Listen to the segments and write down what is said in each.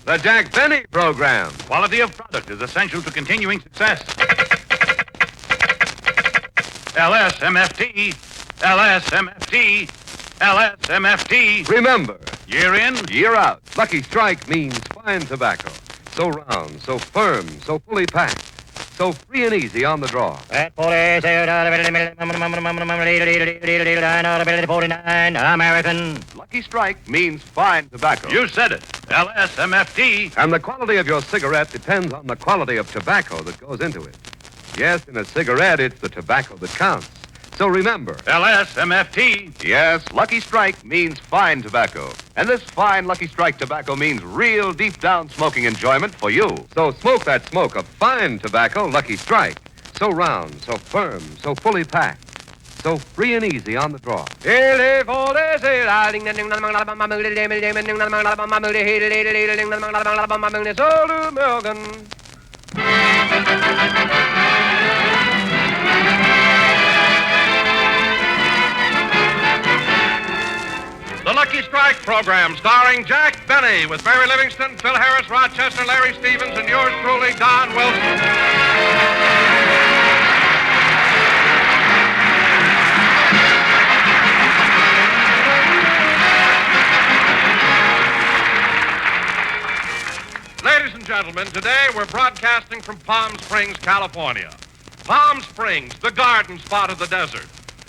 The Jack Benny Program. Quality of product is essential to continuing success. LSMFT, LSMFT, LSMFT. Remember, Year in, year out, Lucky Strike means fine tobacco. So round, so firm, so fully packed, so free and easy on the draw. American. Lucky Strike means fine tobacco. you said it. LSMFT. And the quality of your cigarette depends on the quality of tobacco that goes into it. Yes, in a cigarette, it's the tobacco that counts. So remember, LSMFT. yes, Lucky Strike means fine tobacco. And this fine Lucky Strike tobacco means real deep down smoking enjoyment for you. So smoke that smoke of fine tobacco, Lucky Strike. So round, so firm, so fully packed, so free and easy on the draw. The Lucky Strike program starring Jack Benny with Mary Livingston, Phil Harris, Rochester, Larry Stevens, and yours truly, Don Wilson. Ladies and gentlemen, today we're broadcasting from Palm Springs, California. Palm Springs, the garden spot of the desert,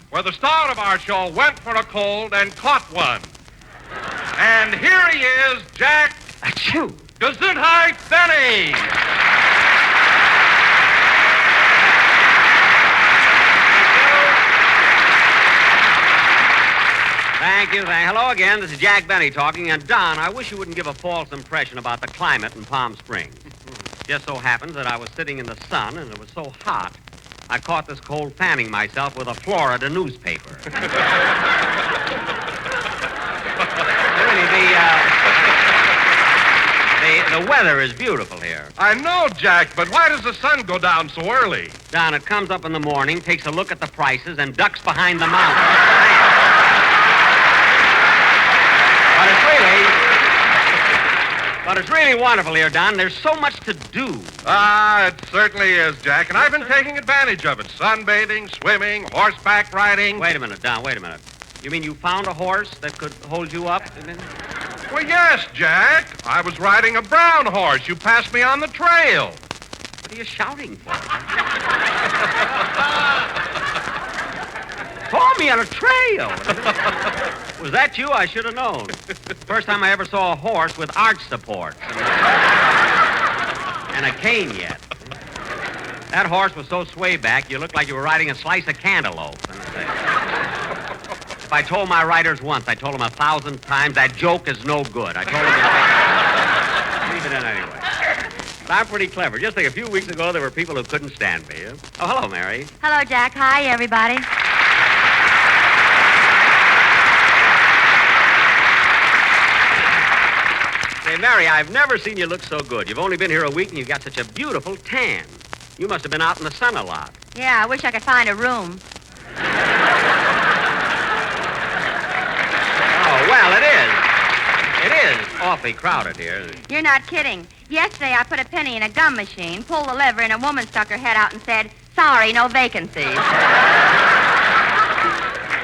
where the star of our show went for a cold and caught one. And here he is, Jack Achoo. Gesundheit Benny. Thank you. Hello again. This is Jack Benny talking. And, Don, I wish you wouldn't give a false impression about the climate in Palm Springs. Just so happens that I was sitting in the sun, and it was so hot, I caught this cold fanning myself with a Florida newspaper. Really, the weather is beautiful here. I know, Jack, but why does the sun go down so early? Don, it comes up in the morning, takes a look at the prices, and ducks behind the mountain. But it's really wonderful here, Don. There's so much to do. Ah, it certainly is, Jack, and I've been taking advantage of it. Sunbathing, swimming, horseback riding. Wait a minute, Don, wait a minute. You mean you found a horse that could hold you up? Well, yes, Jack. I was riding a brown horse. You passed me on the trail. What are you shouting for? Saw me on a trail. Was that you? I should have known. First time I ever saw a horse with arch supports. And a cane yet. That horse was so sway back, you looked like you were riding a slice of cantaloupe. If I told my riders once, I told them 1,000 times, that joke is no good. I told them, leave it in anyway. But I'm pretty clever. Just think, a few weeks ago, there were people who couldn't stand me. Oh, hello, Mary. Hello, Jack. Hi, everybody. Say, Mary, I've never seen you look so good. You've only been here a week, and you've got such a beautiful tan. You must have been out in the sun a lot. Yeah, I wish I could find a room. Oh, well, it is. It is awfully crowded here. You're not kidding. Yesterday, I put a penny in a gum machine, pulled the lever, and a woman stuck her head out and said, "Sorry, no vacancies."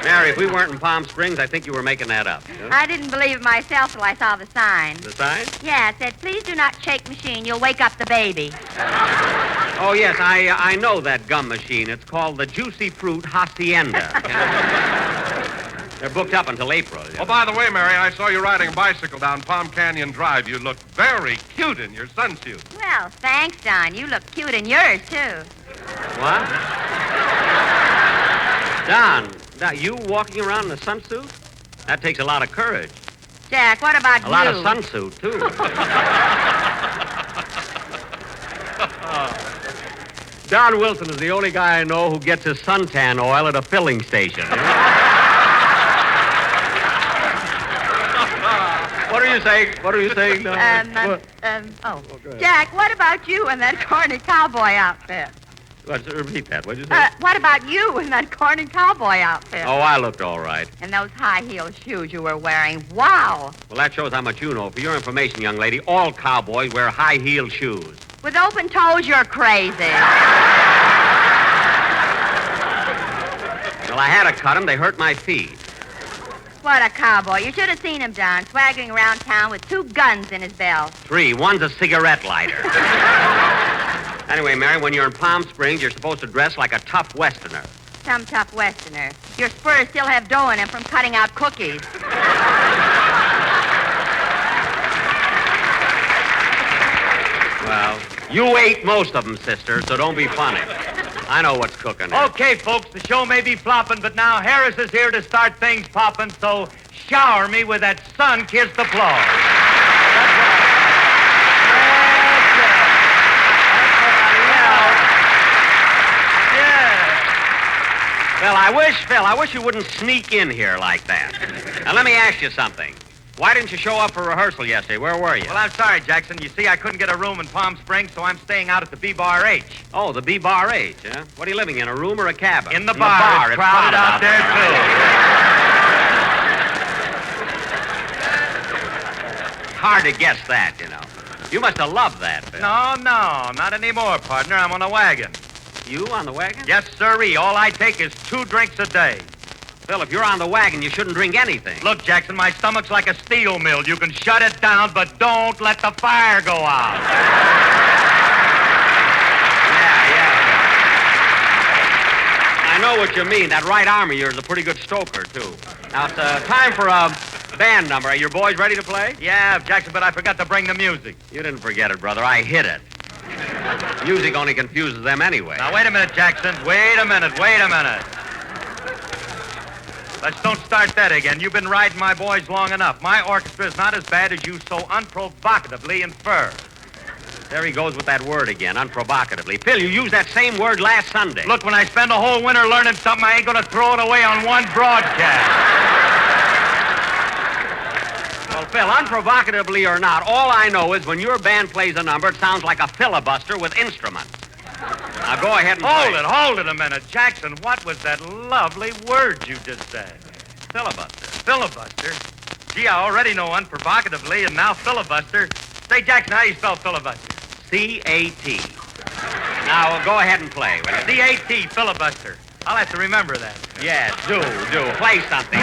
Mary, if we weren't in Palm Springs, I think you were making that up. Huh? I didn't believe it myself till I saw the sign. The sign? Yeah, it said, "Please do not shake machine. You'll wake up the baby." Oh, yes, I know that gum machine. It's called the Juicy Fruit Hacienda. They're booked up until April. Oh, by the way, Mary, I saw you riding a bicycle down Palm Canyon Drive. You look very cute in your sunsuit. Well, thanks, Don. You look cute in yours, too. What? Don, you walking around in a sunsuit? That takes a lot of courage. Jack, what about you? A lot of sunsuit, too. Don Wilson is the only guy I know who gets his suntan oil at a filling station. What are you saying? What are you saying? Jack, what about you and that corny cowboy outfit? Repeat that. What'd you say? What about you in that corny cowboy outfit? Oh, I looked all right. And those high-heel shoes you were wearing. Wow. Well, that shows how much you know. For your information, young lady, all cowboys wear high-heel shoes. With open toes, you're crazy. Well, I had to cut them. They hurt my feet. What a cowboy. You should have seen him, Don, swaggering around town with 2 guns in his belt. 3. One's a cigarette lighter. Anyway, Mary, when you're in Palm Springs, you're supposed to dress like a tough Westerner. Some tough Westerner. Your spurs still have dough in them from cutting out cookies. Well, you ate most of them, sister, so don't be funny. I know what's cooking there. Okay, folks, the show may be flopping, but now Harris is here to start things popping, so shower me with that sun-kissed applause. That's right. Phil, I wish you wouldn't sneak in here like that. Now, let me ask you something. Why didn't you show up for rehearsal yesterday? Where were you? Well, I'm sorry, Jackson. You see, I couldn't get a room in Palm Springs, so I'm staying out at the B-Bar H. Oh, the B-Bar H, huh? What are you living in, a room or a cabin? In the bar. It's crowded out there, too. Hard to guess that, you know. You must have loved that, Phil. No, not anymore, partner. I'm on a wagon. You on the wagon? Yes, sirree. All I take is 2 drinks a day. Phil, if you're on the wagon, you shouldn't drink anything. Look, Jackson, my stomach's like a steel mill. You can shut it down, but don't let the fire go out. Yeah. I know what you mean. That right arm of yours is a pretty good stoker, too. Now, it's time for a band number. Are your boys ready to play? Yeah, Jackson, but I forgot to bring the music. You didn't forget it, brother. I hid it. Music only confuses them anyway. Now, wait a minute, Jackson. Wait a minute. Let's don't start that again. You've been riding my boys long enough. My orchestra is not as bad as you so unprovocatively infer. There he goes with that word again, unprovocatively. Phil, you used that same word last Sunday. Look, when I spend a whole winter learning something, I ain't going to throw it away on one broadcast. Well, Phil, unprovocatively or not, all I know is when your band plays a number, it sounds like a filibuster with instruments. Now, go ahead and play. Hold it a minute. Jackson, what was that lovely word you just said? Filibuster. Filibuster? Gee, I already know unprovocatively, and now filibuster. Say, Jackson, how do you spell filibuster? C-A-T. Now, go ahead and play. Will you? C-A-T, filibuster. I'll have to remember that. Yes, do. Play something.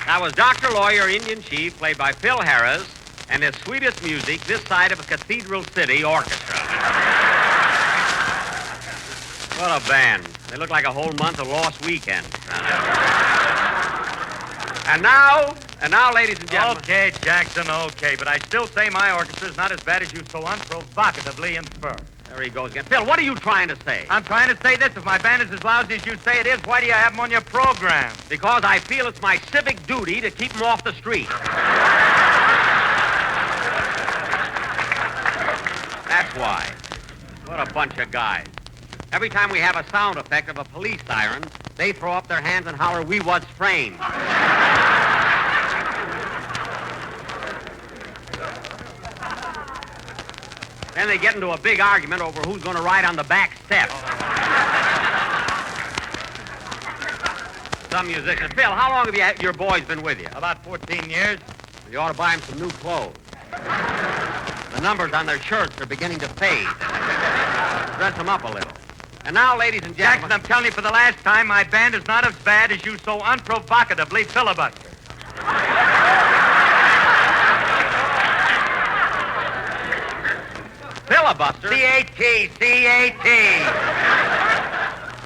That was Dr. Lawyer, Indian Chief, played by Phil Harris, and his sweetest music this side of a Cathedral City orchestra. What a band. They look like a whole month of Lost Weekend. And now, ladies and gentlemen. Okay, Jackson, okay, but I still say my orchestra's not as bad as you so unprovocatively infer. There he goes again. Phil, what are you trying to say? I'm trying to say this. If my band is as lousy as you say it is, why do you have them on your program? Because I feel it's my civic duty to keep them off the street. That's why. What a bunch of guys. Every time we have a sound effect of a police siren, they throw up their hands and holler, "We was framed." Then they get into a big argument over who's going to ride on the back step. some musician. Phil, how long have your boys been with you? About 14 years. You ought to buy them some new clothes. The numbers on their shirts are beginning to fade. Dress them up a little. And now, ladies and Jackson, gentlemen... I'm telling you for the last time, my band is not as bad as you so unprovocatively filibuster. Filibuster? C-A-T, C-A-T.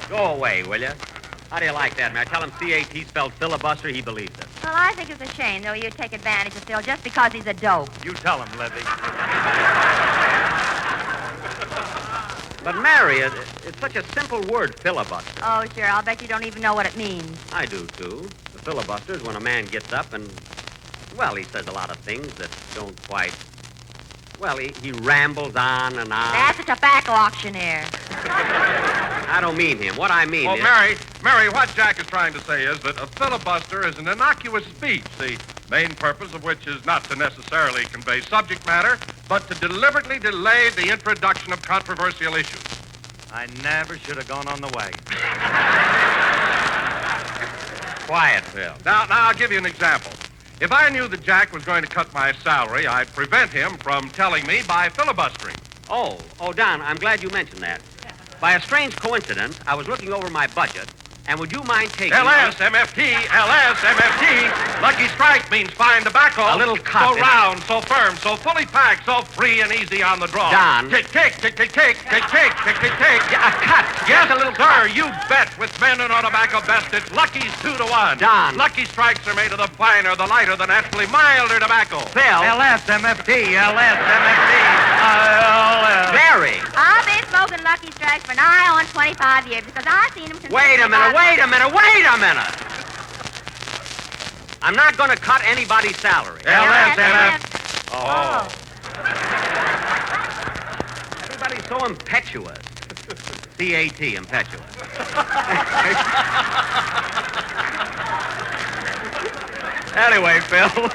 Go away, will you? How do you like that, man? Tell him C-A-T spelled filibuster, he believes it. Well, I think it's a shame, though, you take advantage of Phil just because he's a dope. You tell him, Libby. But, Mary, it's such a simple word, filibuster. Oh, sure, I'll bet you don't even know what it means. I do, too. The filibuster is when a man gets up and, well, he says a lot of things that don't quite... Well, he rambles on and on. That's a tobacco auctioneer. I don't mean him. What I mean Well, is... Mary, what Jack is trying to say is that a filibuster is an innocuous speech, the main purpose of which is not to necessarily convey subject matter, but to deliberately delay the introduction of controversial issues. I never should have gone on the wagon. Quiet, Phil. Now, I'll give you an example. If I knew that Jack was going to cut my salary, I'd prevent him from telling me by filibustering. Oh, Don, I'm glad you mentioned that. By a strange coincidence, I was looking over my budget, and would you mind taking... LSMFT, Lucky Strike means fine tobacco. A little cut. So round, so firm, so fully packed, so free and easy on the draw. Don. Tick, tick, tick, tick, tick, tick, tick, tick, tick, tick. A cut. Yes, a little sir, you bet. With men and on tobacco best, it's Lucky's 2-to-1. Don. Lucky Strikes are made of the finer, the lighter, the naturally milder tobacco. Phil. LSMFT. Mary. I've been smoking Lucky Strikes for nigh on 25 years because I've seen him since... Wait a minute. I'm not going to cut anybody's salary. LSMF. Oh. Everybody's so impetuous. C-A-T, impetuous. Anyway, Phil,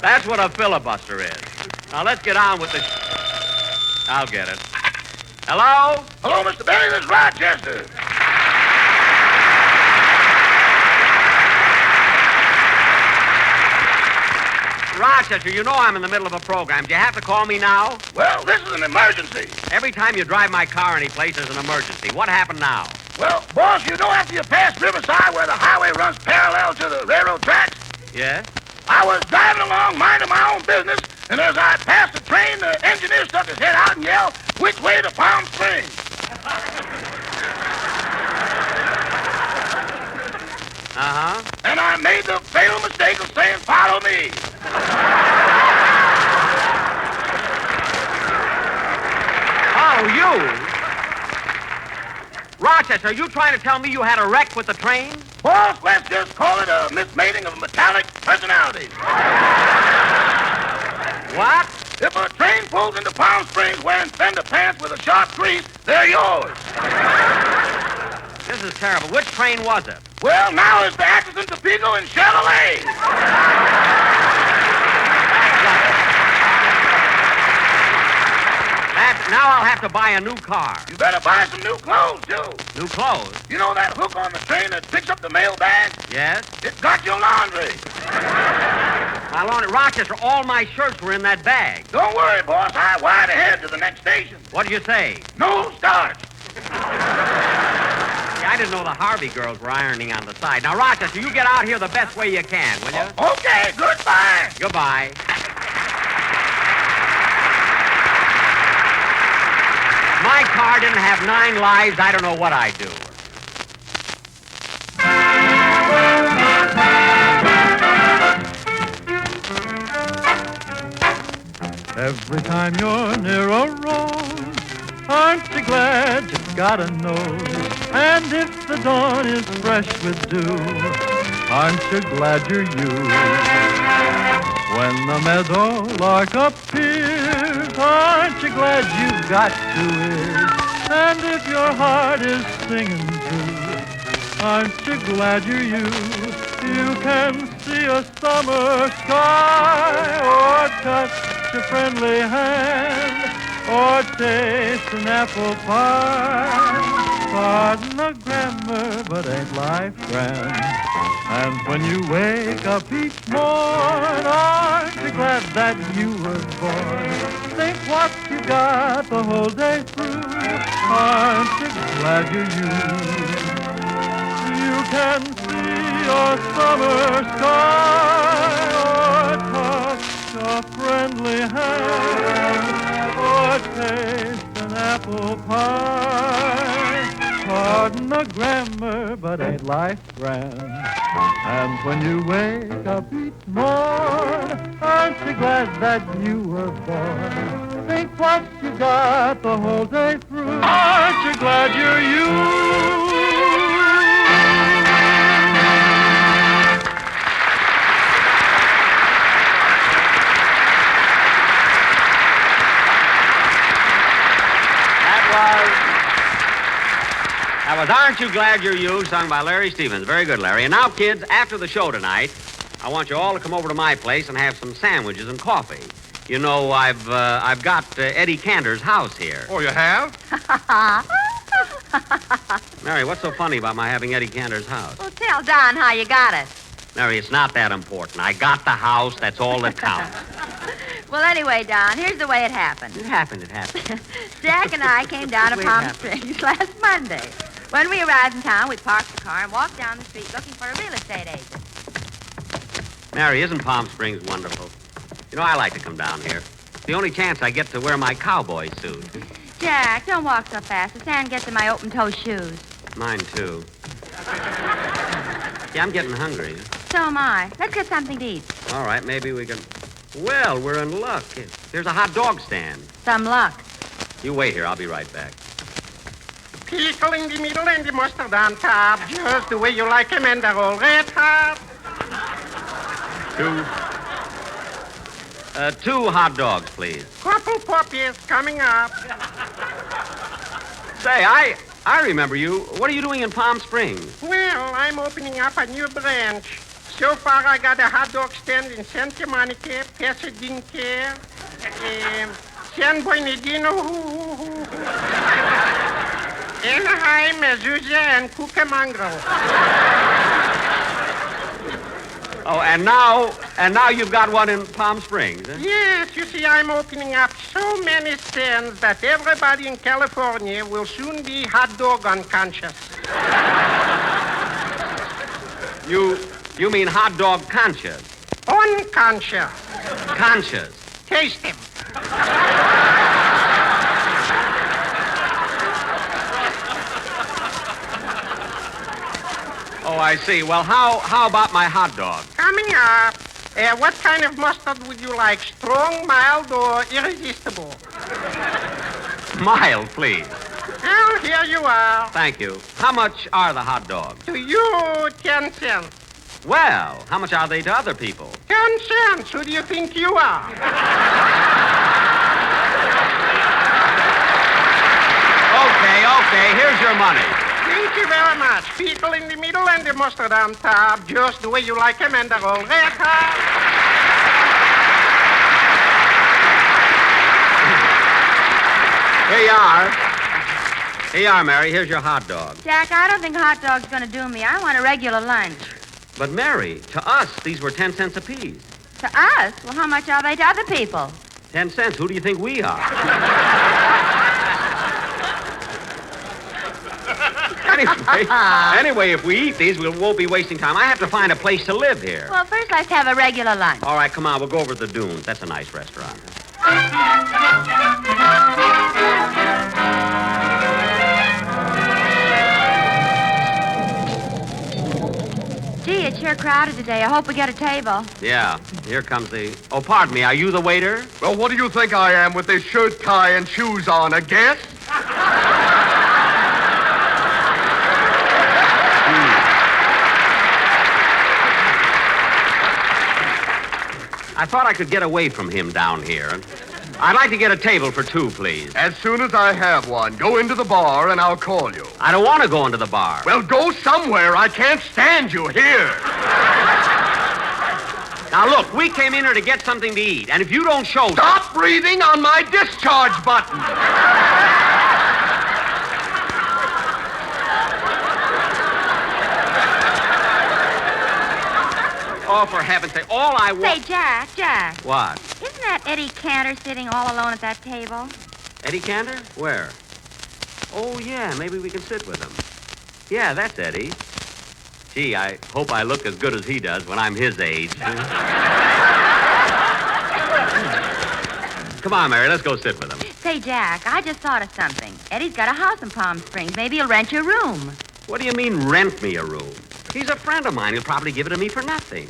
that's what a filibuster is. Now, let's get on with the... I'll get it. Hello? Hello, Mr. Benny, this is Rochester. Rochester, you know I'm in the middle of a program. Do you have to call me now? Well, this is an emergency. Every time you drive my car anyplace, there's an emergency. What happened now? Well, boss, you know after you pass Riverside where the highway runs parallel to the railroad tracks? Yes? I was driving along minding my own business, and as I passed the train, the engineer stuck his head out and yelled, "Which way to Palm Springs?" Uh-huh. And I made the fatal mistake of saying, "Follow me." Oh, you? Rochester, are you trying to tell me you had a wreck with the train? Boss, let's just call it a mismating of metallic personalities. What? If a train pulls into Palm Springs wearing fender pants with a sharp grease, they're yours. This is terrible. Which train was it? Well, now it's the Atchison, Topeka, and Chevrolet. Now I'll have to buy a new car. You better buy some new clothes, too. New clothes? You know that hook on the train that picks up the mail bag? Yes? It got your laundry. My laundry. Rochester, all my shirts were in that bag. Don't worry, boss. I wired ahead to the next station. What'd you say? No starch. I didn't know the Harvey girls were ironing on the side. Now, Rochester, you get out here the best way you can, will you? Okay, goodbye. Goodbye. My car didn't have 9 lives. I don't know what I'd do. Every time you're near a road, aren't you glad you've got a nose? And if the dawn is fresh with dew, aren't you glad you're you? When the meadow lark appears, aren't you glad you've got 2 ears? And if your heart is singing too, aren't you glad you're you? You can see a summer sky, or touch a friendly hand, or or taste an apple pie. Pardon the grammar, but ain't life grand? And when you wake up each morn, aren't you glad that you were born? Think what you got the whole day through. Aren't you glad you're you? You can see your summer sky, or touch a friendly hand, or taste an apple pie. Pardon the grammar, but ain't life grand? And when you wake up each morn, aren't you glad that you were born? Think what you got the whole day through. Aren't you glad you're you? That was Aren't You Glad You're You, sung by Larry Stevens. Very good, Larry. And now, kids, after the show tonight, I want you all to come over to my place and have some sandwiches and coffee. You know, I've got Eddie Cantor's house here. Oh, you have? Mary, what's so funny about my having Eddie Cantor's house? Well, tell Don how you got it. Mary, it's not that important. I got the house. That's all that counts. Well, anyway, Don, here's the way it happened. It happened. Jack and I came down to Wait, Palm it Springs last Monday. When we arrived in town, we parked the car and walked down the street looking for a real estate agent. Mary, isn't Palm Springs wonderful? You know, I like to come down here. It's the only chance I get to wear my cowboy suit. Jack, don't walk so fast. The sand gets in my open-toe shoes. Mine, too. Yeah, I'm getting hungry. So am I. Let's get something to eat. All right, maybe we can... Well, we're in luck. There's a hot dog stand. Some luck. You wait here. I'll be right back. Pickle in the middle and the mustard on top, just the way you like them, and they're all red hot. Two hot dogs, please. Couple puppies coming up. Say, I remember you. What are you doing in Palm Springs? Well, I'm opening up a new branch. So far, I got a hot dog stand in Santa Monica, Pasadena, San Bernardino, Anaheim, Azusa, and Cucamonga. Oh, and now you've got one in Palm Springs, huh? Yes, you see, I'm opening up so many stands that everybody in California will soon be hot dog unconscious. You mean hot dog conscious? Unconscious. Conscious. Taste him. Oh, I see. Well, how about my hot dog? Coming up. What kind of mustard would you like? Strong, mild, or irresistible? Mild, please. Well, here you are. Thank you. How much are the hot dogs? To you, 10 cents. Well, how much are they to other people? 10 cents. Who do you think you are? Okay, here's your money. Thank you very much. Pickle in the middle and the mustard on top, just the way you like them, and they're all red hot. Here you are, Mary. Here's your hot dog. Jack, I don't think a hot dog's going to do me. I want a regular lunch. But, Mary, to us, these were 10 cents apiece. To us? Well, how much are they to other people? 10 cents. Who do you think we are? Anyway, if we eat these, we won't be wasting time. I have to find a place to live here. Well, first let's have a regular lunch. All right, come on. We'll go over to the Dunes. That's a nice restaurant. Gee, it's sure crowded today. I hope we get a table. Yeah, here comes the... Oh, pardon me. Are you the waiter? Well, what do you think I am with this shirt, tie, and shoes on? A guest? I thought I could get away from him down here. I'd like to get a table for two, please. As soon as I have one, go into the bar and I'll call you. I don't want to go into the bar. Well, go somewhere. I can't stand you here. Now, look, we came in here to get something to eat, and if you don't show... Stop breathing on my discharge button. Oh, for heaven's sake, all I want... Say, Jack. What? Isn't that Eddie Cantor sitting all alone at that table? Eddie Cantor? Where? Oh, yeah, maybe we can sit with him. Yeah, that's Eddie. Gee, I hope I look as good as he does when I'm his age. Come on, Mary, let's go sit with him. Say, Jack, I just thought of something. Eddie's got a house in Palm Springs. Maybe he'll rent your room. What do you mean, rent me a room? He's a friend of mine. He'll probably give it to me for nothing.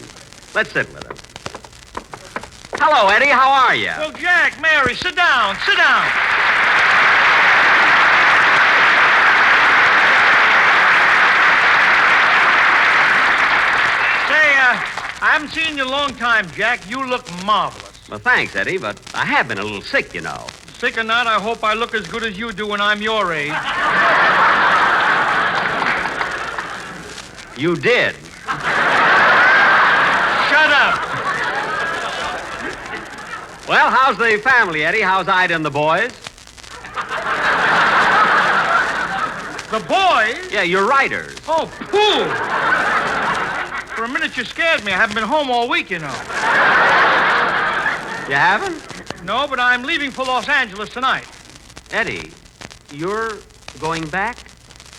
Let's sit with him. Hello, Eddie. How are you? Well, Jack, Mary, sit down. Sit down. Say, I haven't seen you in a long time, Jack. You look marvelous. Well, thanks, Eddie, but I have been a little sick, you know. Sick or not, I hope I look as good as you do when I'm your age. You did. Shut up. Well, how's the family, Eddie? How's Ida and the boys? The boys? Yeah, your writers. Oh, pooh. For a minute, you scared me. I haven't been home all week, you know. You haven't? No, but I'm leaving for Los Angeles tonight. Eddie, you're going back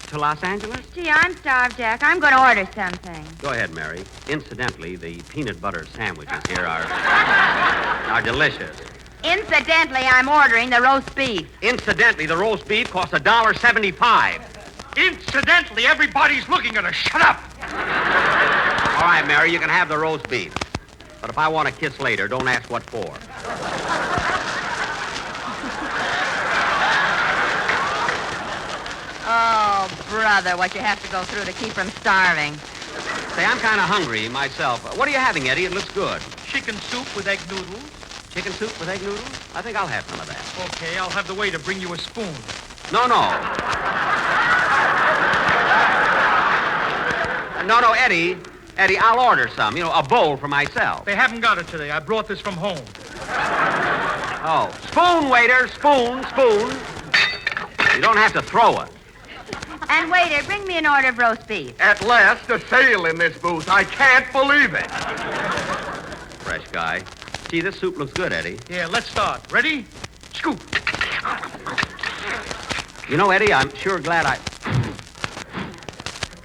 to Los Angeles? Gee, I'm starved, Jack. I'm going to order something. Go ahead, Mary. Incidentally, the peanut butter sandwiches here are delicious. Incidentally, I'm ordering the roast beef. Incidentally, the roast beef costs $1.75. Incidentally, everybody's looking at us. Shut up. All right, Mary, you can have the roast beef. But if I want a kiss later, don't ask what for. Oh, brother, what you have to go through to keep from starving. Say, I'm kind of hungry myself. What are you having, Eddie? It looks good. Chicken soup with egg noodles. Chicken soup with egg noodles? I think I'll have some of that. Okay, I'll have the waiter bring you a spoon. No. No, Eddie. Eddie, I'll order some. You know, a bowl for myself. They haven't got it today. I brought this from home. Oh, spoon, waiter. Spoon. You don't have to throw it. And waiter, bring me an order of roast beef. At last, a sale in this booth. I can't believe it. Fresh guy. Gee, this soup looks good, Eddie. Yeah, let's start. Ready? Scoop. You know, Eddie, I'm sure glad I...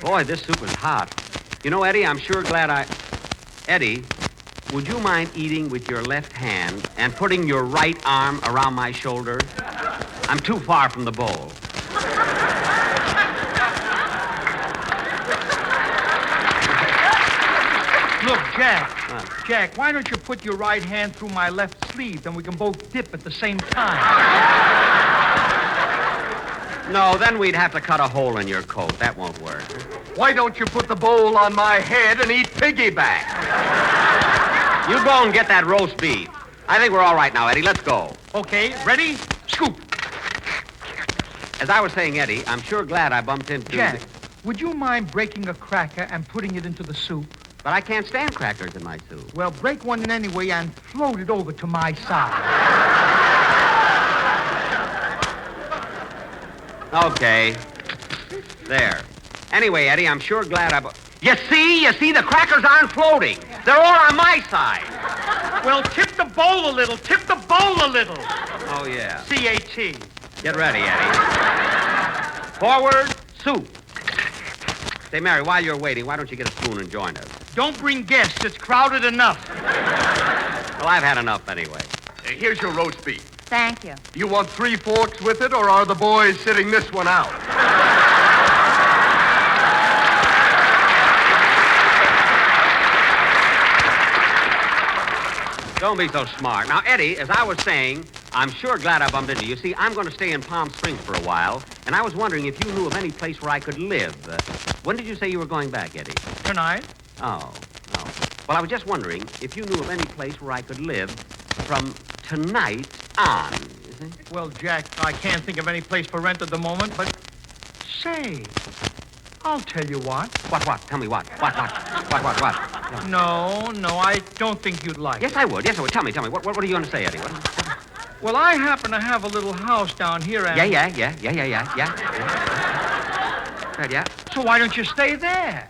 Boy, this soup is hot. You know, Eddie, I'm sure glad I... Eddie, would you mind eating with your left hand and putting your right arm around my shoulder? I'm too far from the bowl. Look, Jack. Jack, why don't you put your right hand through my left sleeve, then we can both dip at the same time. No, then we'd have to cut a hole in your coat. That won't work. Why don't you put the bowl on my head and eat piggyback? You go and get that roast beef. I think we're all right now, Eddie. Let's go. Okay, ready? Scoop. As I was saying, Eddie, I'm sure glad I bumped into... Jack, would you mind breaking a cracker and putting it into the soup? But I can't stand crackers in my soup. Well, break one in anyway and float it over to my side. Okay. There. Anyway, Eddie, I'm sure glad I... You see, the crackers aren't floating. They're all on my side. Well, tip the bowl a little. Tip the bowl a little. Oh, yeah. C-A-T. Get ready, Eddie. Forward, soup. Say, Mary, while you're waiting, why don't you get a spoon and join us? Don't bring guests. It's crowded enough. Well, I've had enough anyway. Here's your roast beef. Thank you. You want 3 forks with it, or are the boys sitting this one out? Don't be so smart. Now, Eddie, as I was saying, I'm sure glad I bumped into you. See, I'm going to stay in Palm Springs for a while, and I was wondering if you knew of any place where I could live. When did you say you were going back, Eddie? Tonight? Oh. Well, I was just wondering if you knew of any place where I could live from tonight on. You see? Well, Jack, I can't think of any place for rent at the moment, but say, I'll tell you what. What? Tell me what? What? Tell me. No, I don't think you'd like Yes, it. I would. Yes, I would. Tell me. What are you going to say, Eddie? What? Well, I happen to have a little house down here, and... Yeah. Right, yeah. So why don't you stay there?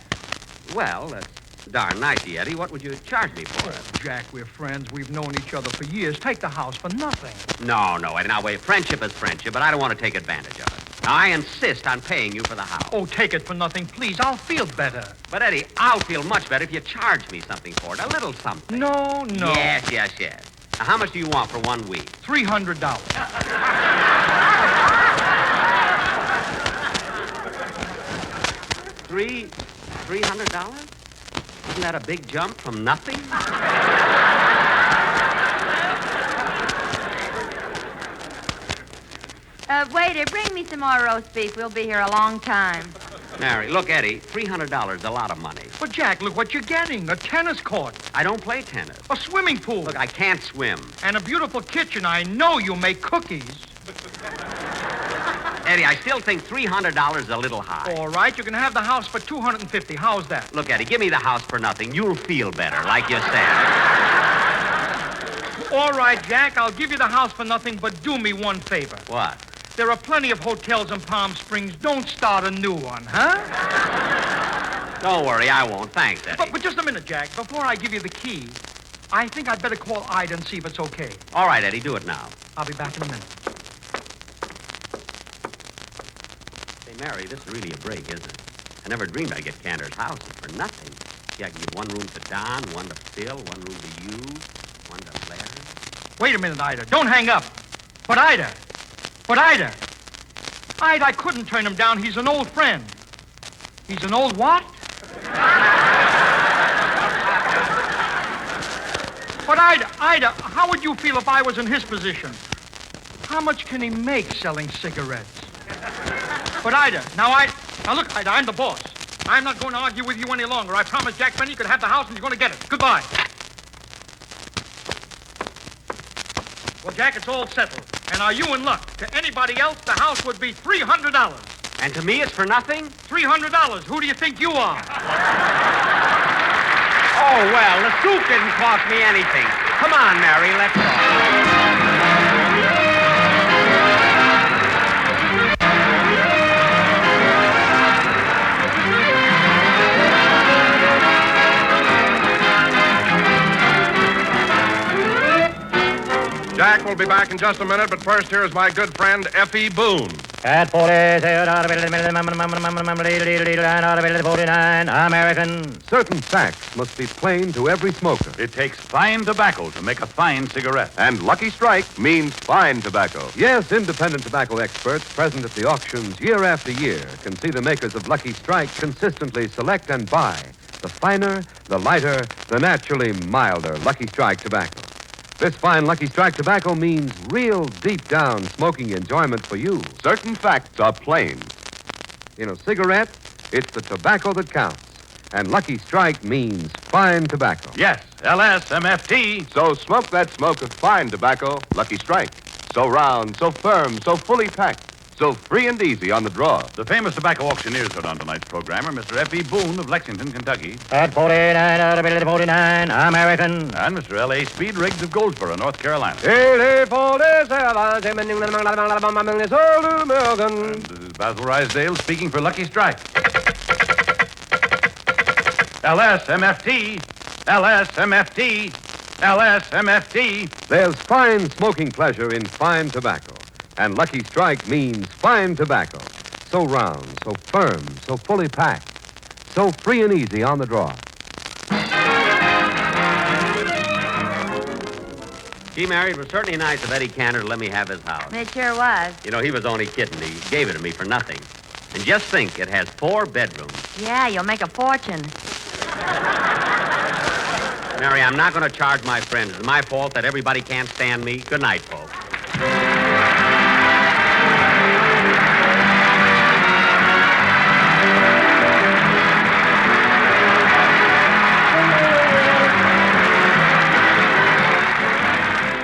Well, that's darn nice of you, Eddie. What would you charge me for it? Jack, we're friends. We've known each other for years. Take the house for nothing. No, Eddie. Now, wait. Friendship is friendship, but I don't want to take advantage of it. Now, I insist on paying you for the house. Oh, take it for nothing, please. I'll feel better. But, Eddie, I'll feel much better if you charge me something for it. A little something. No. Yes. Now, how much do you want for 1 week? $300. $300? Isn't that a big jump from nothing? Waiter, bring me some more roast beef. We'll be here a long time. Mary, look, Eddie, $300 is a lot of money. But, Jack, look what you're getting. A tennis court, I don't play tennis. a swimming pool, Look, I can't swim. and a beautiful kitchen. I know you make cookies. Eddie, I still think $300 is a little high. All right, you can have the house for $250. How's that? Look, Eddie, give me the house for nothing. You'll feel better, like you said. All right, Jack, I'll give you the house for nothing, but do me one favor. What? There are plenty of hotels in Palm Springs. Don't start a new one, huh? Don't worry, I won't. Thanks, Eddie. But just a minute, Jack. Before I give you the key, I think I'd better call Ida and see if it's okay. All right, Eddie, do it now. I'll be back in a minute. Say, Mary, this is really a break, isn't it? I never dreamed I'd get Cantor's house for nothing. See, I can give one room to Don, one to Phil, one room to you, one to Larry. Wait a minute, Ida. Don't hang up. But Ida, I couldn't turn him down. He's an old friend. He's an old what? But Ida, how would you feel if I was in his position? How much can he make selling cigarettes? But Ida, now look, Ida, I'm the boss. I'm not going to argue with you any longer. I promised Jack Benny you could have the house and you're going to get it. Goodbye. Well, Jack, it's all settled. And are you in luck? To anybody else, the house would be $300. And to me, it's for nothing? $300. Who do you think you are? Oh, well, the soup didn't cost me anything. Come on, Mary, let's go. Jack will be back in just a minute, but first here is my good friend, Effie Boone. At 49 American. Certain facts must be plain to every smoker. It takes fine tobacco to make a fine cigarette. And Lucky Strike means fine tobacco. Yes, independent tobacco experts present at the auctions year after year can see the makers of Lucky Strike consistently select and buy the finer, the lighter, the naturally milder Lucky Strike tobacco. This fine Lucky Strike tobacco means real deep-down smoking enjoyment for you. Certain facts are plain. In a cigarette, it's the tobacco that counts. And Lucky Strike means fine tobacco. Yes, LSMFT. So smoke that smoke of fine tobacco, Lucky Strike. So round, so firm, so fully packed, so free and easy on the draw. The famous tobacco auctioneers heard on tonight's program are Mr. F.E. Boone of Lexington, Kentucky. At 49 American. And Mr. L.A. Speed Riggs of Goldsboro, North Carolina. And This is Basil Rysdale speaking for Lucky Strike. LSMFT. LSMFT. LSMFT. There's fine smoking pleasure in fine tobacco. And Lucky Strike means fine tobacco. So round, so firm, so fully packed, so free and easy on the draw. Gee, Mary, it was certainly nice of Eddie Cantor to let me have his house. It sure was. You know, he was only kidding. He gave it to me for nothing. And just think, it has 4 bedrooms. Yeah, you'll make a fortune. Mary, I'm not going to charge my friends. It's my fault that everybody can't stand me. Good night, folks.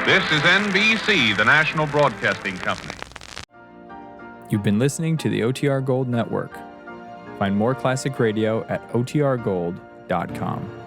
This is NBC, the National Broadcasting Company. You've been listening to the OTR Gold Network. Find more classic radio at otrgold.com.